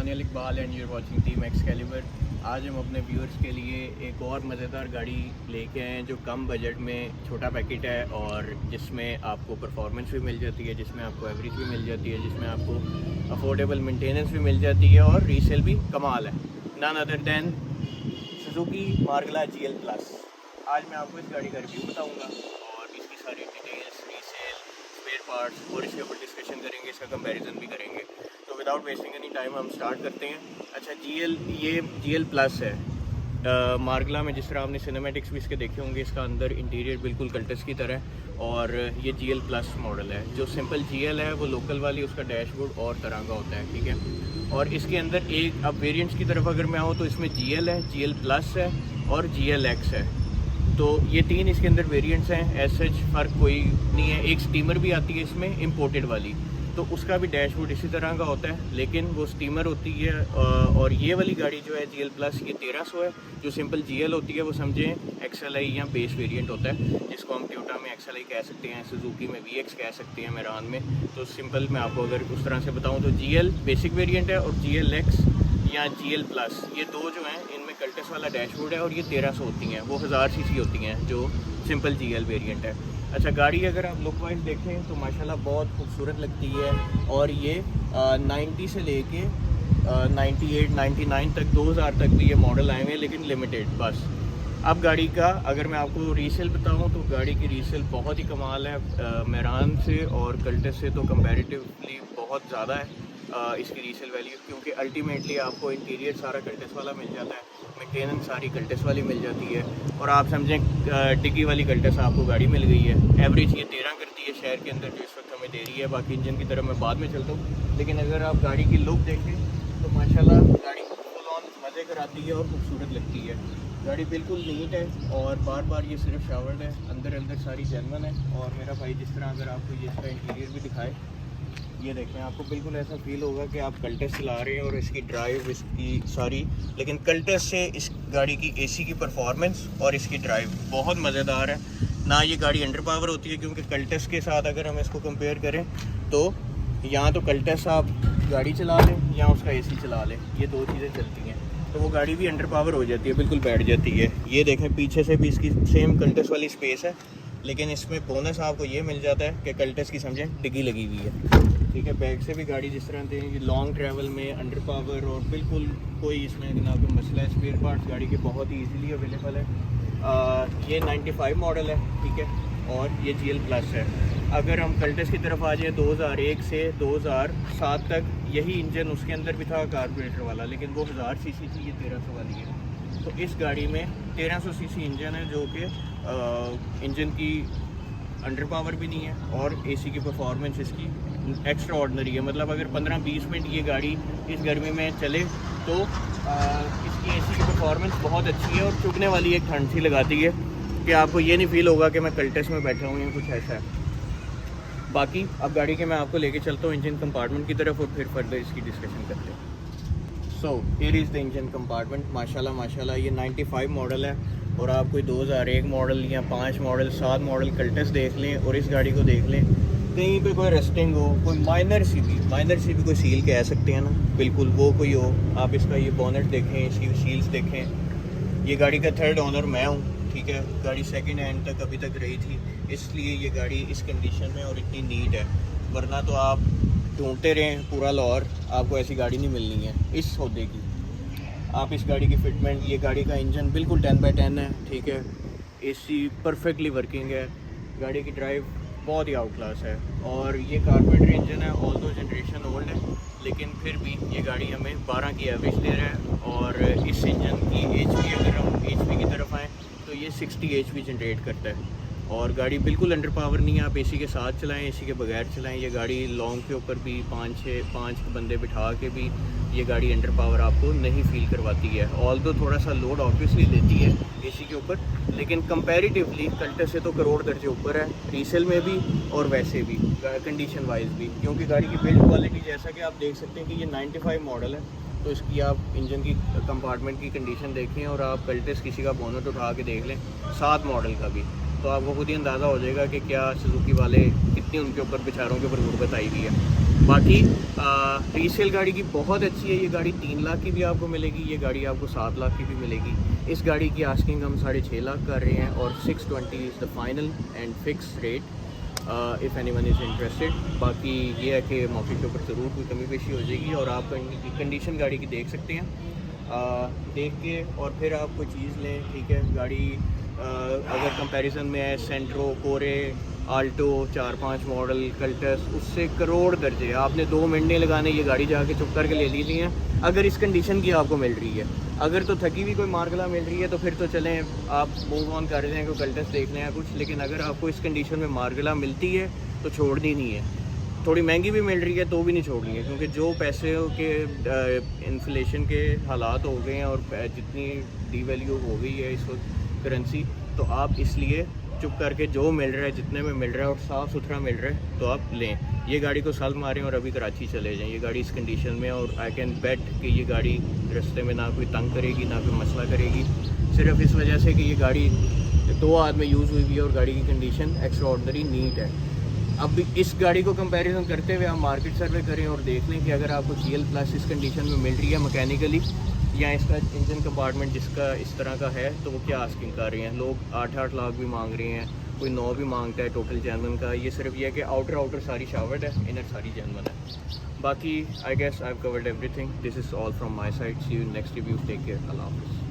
Daniel Iqbal and you're watching team Excalibur. आज हम अपने व्यूअर्स के लिए एक और मज़ेदार गाड़ी लेके आए हैं जो कम बजट में छोटा पैकेट है और जिसमें आपको परफॉर्मेंस भी मिल जाती है, जिसमें आपको एवरेज भी मिल जाती है, जिसमें आपको अफोर्डेबल मेंटेनेंस भी मिल जाती है और रीसेल भी कमाल है। None other than Suzuki Margalla GL plus. आज मैं आपको इस गाड़ी का रिव्यू बताऊँगा और इसकी सारी डिटेल्स, रीसेल, स्पेयर पार्ट्स और इसके ऊपर डिस्कशन करेंगे, इसका कंपैरिजन भी करेंगे। तो विदाउट वेस्टिंग एनी टाइम हम स्टार्ट करते हैं। अच्छा, ये GL प्लस है। मार्गला में जिस तरह आपने सिनेमैटिक्स भी इसके देखे होंगे, इसका अंदर इंटीरियर बिल्कुल कल्टस की तरह और ये GL प्लस मॉडल है। जो सिंपल GL है वो लोकल वाली, उसका डैशबोर्ड और तरह का होता है, ठीक है। और इसके अंदर एक अब वेरिएंट्स की तरफ अगर मैं आऊँ तो इसमें GL है, GL प्लस है और GLX है। तो ये तीन इसके अंदर वेरिएंट्स हैं। एज सच फ़र्क कोई नहीं है। एक स्टीमर भी आती है इसमें, इम्पोर्टेड वाली, तो उसका भी डैशबोर्ड इसी तरह का होता है, लेकिन वो स्टीमर होती है। और ये वाली गाड़ी जो है GL प्लस, ये 1300 है। जो सिंपल GL होती है वो समझें XLI या बेस वेरिएंट होता है, जिसको हम टोयोटा में XLI कह सकते हैं, सुजुकी में VX कह सकते हैं, मेरान में। तो सिंपल मैं आपको अगर उस तरह से बताऊँ तो GL बेसिक वेरिएंट है और GLX या GL प्लस, ये दो जो हैं इनमें कल्टस वाला डैशबोर्ड है और ये 1300 होती हैं। वो 1000 cc होती हैं जो सिंपल GL वेरिएंट है। अच्छा, गाड़ी अगर आप लुक वाइज देखें तो माशाल्लाह बहुत खूबसूरत लगती है और ये 90 से लेके 98, 99 तक, 2000 तक भी ये मॉडल आए हुए हैं, लेकिन लिमिटेड बस। अब गाड़ी का अगर मैं आपको रीसेल बताऊं तो गाड़ी की रीसेल बहुत ही कमाल है। मेरान से और कल्टस से तो कंपैरेटिवली बहुत ज़्यादा है इसकी रीसेल वैल्यू, क्योंकि अल्टीमेटली आपको इंटीरियर सारा कल्टस वाला मिल जाता है, मेंटेनेंस सारी कल्टस वाली मिल जाती है और आप समझें डिग्गी वाली कल्टस आपको गाड़ी मिल गई है। एवरेज ये 13 करती है शहर के अंदर, जो इस वक्त हमें दे रही है। बाकी इंजन की तरफ मैं बाद में चलता हूँ, लेकिन अगर आप गाड़ी की लुक देखें तो माशाल्लाह गाड़ी फुल ऑन मज़े कराती है और खूबसूरत लगती है। गाड़ी बिल्कुल नीट है और बार बार ये सिर्फ शावर्ड है, अंदर सारी जेन्युइन है। और मेरा भाई जिस तरह अगर आपको ये इसका इंटीरियर भी दिखाए, ये देखें, आपको बिल्कुल ऐसा फील होगा कि आप कल्टस चला रहे हैं और इसकी ड्राइव, इसकी सारी, लेकिन कल्टस से इस गाड़ी की AC की परफॉर्मेंस और इसकी ड्राइव बहुत मज़ेदार है। ना ये गाड़ी अंडर पावर होती है, क्योंकि कल्टस के साथ अगर हम इसको कंपेयर करें तो यहाँ तो कल्टस आप गाड़ी चला लें या उसका AC चला लें, ये दो चीज़ें चलती हैं, तो वो गाड़ी भी अंडर पावर हो जाती है, बिल्कुल बैठ जाती है। ये देखें, पीछे से भी इसकी सेम कल्टस वाली स्पेस है, लेकिन इसमें बोनस आपको ये मिल जाता है कि कल्टस की समझें डिग्गी लगी हुई है, ठीक है। बैक से भी गाड़ी जिस तरह से लॉन्ग ट्रैवल में अंडर पावर और बिल्कुल कोई इसमें ना कोई मसला है। स्पेयर पार्ट्स गाड़ी के बहुत ही ईजीली अवेलेबल है। ये 95 मॉडल है, ठीक है, और ये GL प्लस है। अगर हम कल्टस की तरफ आ जाए 2001 से 2007 तक यही इंजन उसके अंदर भी था कार्बोरेटर वाला, लेकिन वो 1000 cc थी, ये 1300 वाली है। तो इस गाड़ी में 1300 cc इंजन है, जो कि इंजन की अंडर पावर भी नहीं है और AC की परफॉर्मेंस इसकी एक्स्ट्रा ऑर्डनरी है। मतलब अगर 15-20 मिनट ये गाड़ी इस गर्मी में चले तो इसकी AC की परफॉर्मेंस बहुत अच्छी है और चुभने वाली एक ठंड सी लगाती है कि आपको ये नहीं फील होगा कि मैं कल्टस में बैठा हूँ या कुछ ऐसा है। बाकी अब गाड़ी के मैं आपको लेके चलता हूँ इंजन कंपार्टमेंट की तरफ और फिर फर्दर इसकी डिस्कशन करते हैं। So here is the engine compartment. माशाल्लाह ये 95 मॉडल है और आप कोई 2001 मॉडल या 5 मॉडल, 7 मॉडल कल्टस देख लें और इस गाड़ी को देख लें, कहीं पे कोई रस्टिंग हो, कोई माइनर सी भी कोई सील कह सकते हैं ना, बिल्कुल वो कोई हो। आप इसका ये बोनेट देखें, इसकी सील्स देखें। ये गाड़ी का थर्ड ओनर मैं हूँ, ठीक है। गाड़ी सेकंड हैंड तक अभी तक रही थी, इसलिए ये गाड़ी इस कंडीशन में और इतनी नीट है। वरना तो आप ढूंढते रहें पूरा लाहौर, आपको ऐसी गाड़ी नहीं मिलनी है इस सौदे की। आप इस गाड़ी की फिटमेंट, ये गाड़ी का इंजन बिल्कुल 10/10 है, ठीक है। AC परफेक्टली वर्किंग है। गाड़ी की ड्राइव बहुत ही आउट क्लास है और ये कारपेंटर इंजन है, ऑल दो जनरेशन ओल्ड है, लेकिन फिर भी ये गाड़ी हमें 12 की एवरेज दे रहा है। और इस इंजन की HP, अगर हम HP की तरफ आएँ तो ये 60 HP जनरेट करता है और गाड़ी बिल्कुल अंडर पावर नहीं है। आप AC के साथ चलाएं, AC के बगैर चलाएं, ये गाड़ी लॉन्ग के ऊपर भी 5 बंदे बिठा के भी ये गाड़ी अंडर पावर आपको नहीं फील करवाती है। ऑल्दो थोड़ा सा लोड ऑब्वियसली लेती है AC के ऊपर, लेकिन कंपैरेटिवली कल्टस से तो करोड़ दर्जे ऊपर है, रीसेल में भी और वैसे भी कंडीशन वाइज भी। क्योंकि गाड़ी की बिल्ड क्वालिटी जैसा कि आप देख सकते हैं कि ये 95 मॉडल है, तो इसकी आप इंजन की कंपार्टमेंट की कंडीशन देखें और आप कल्टस किसी का बोनट उठा के देख लें 7 मॉडल का भी, तो आपको खुद ही अंदाज़ा हो जाएगा कि क्या सुजुकी वाले कितनी उनके ऊपर बेचारों के ऊपर गुर्बत आई हुई है। बाकी रीसेल गाड़ी की बहुत अच्छी है ये गाड़ी, 3 लाख की भी आपको मिलेगी, ये गाड़ी आपको 7 लाख की भी मिलेगी। इस गाड़ी की आस्किंग हम 6.5 लाख कर रहे हैं और 620 is the final and fix rate if anyone is interested. बाकी ये है कि मौके के ऊपर ज़रूर कोई कमी पेशी हो जाएगी और आप कंडीशन गाड़ी की देख सकते हैं, देख के और फिर आप कोई चीज़ लें, ठीक है। गाड़ी अगर कंपैरिजन में है सेंट्रो, कोरे, आल्टो 4-5 मॉडल, कल्टस, उससे करोड़ दर्जे, आपने 2 मिनट नहीं लगाने, ये गाड़ी जाके चुप करके ले ली थी हैं अगर इस कंडीशन की आपको मिल रही है। अगर तो थकी हुई कोई मार्गला मिल रही है तो फिर तो चलें आप मूव ऑन कर रहे हैं, कोई कल्टस देख लें या कुछ, लेकिन अगर आपको इस कंडीशन में मार्गला मिलती है तो छोड़नी नहीं है। थोड़ी महंगी भी मिल रही है तो भी नहीं छोड़नी है, क्योंकि जो पैसे के इन्फ्लेशन के हालात हो गए हैं और जितनी डीवैल्यू हो गई है इस वक्त करेंसी, तो आप इसलिए चुप करके जो मिल रहा है, जितने में मिल रहा है और साफ़ सुथरा मिल रहा है तो आप लें। ये गाड़ी को साल मारें और अभी कराची चले जाएं, ये गाड़ी इस कंडीशन में, और आई कैन बेट कि ये गाड़ी रास्ते में ना कोई तंग करेगी ना कोई मसला करेगी, सिर्फ इस वजह से कि ये गाड़ी 2 आदमी यूज़ हुई है और गाड़ी की कंडीशन एक्स्ट्रा ऑर्डनरी नीट है। अब इस गाड़ी को कंपैरिजन करते हुए आप मार्केट सर्वे करें और देख लें कि अगर आपको GL+ इस कंडीशन में मिल रही है मैकेनिकली, या इसका इंजन कंपार्टमेंट जिसका इस तरह का है, तो वो क्या आस्किंग कर रहे हैं। लोग 8-8 लाख भी मांग रहे हैं, कोई 9 भी मांगता है टोटल जेनवन का। ये सिर्फ ये है कि आउटर सारी शावर्ड है, इनर सारी जेनवन है। बाकी I guess I have covered everything. This is all from my side. See you next review. Take care. अल्लाह हाफ़िज़।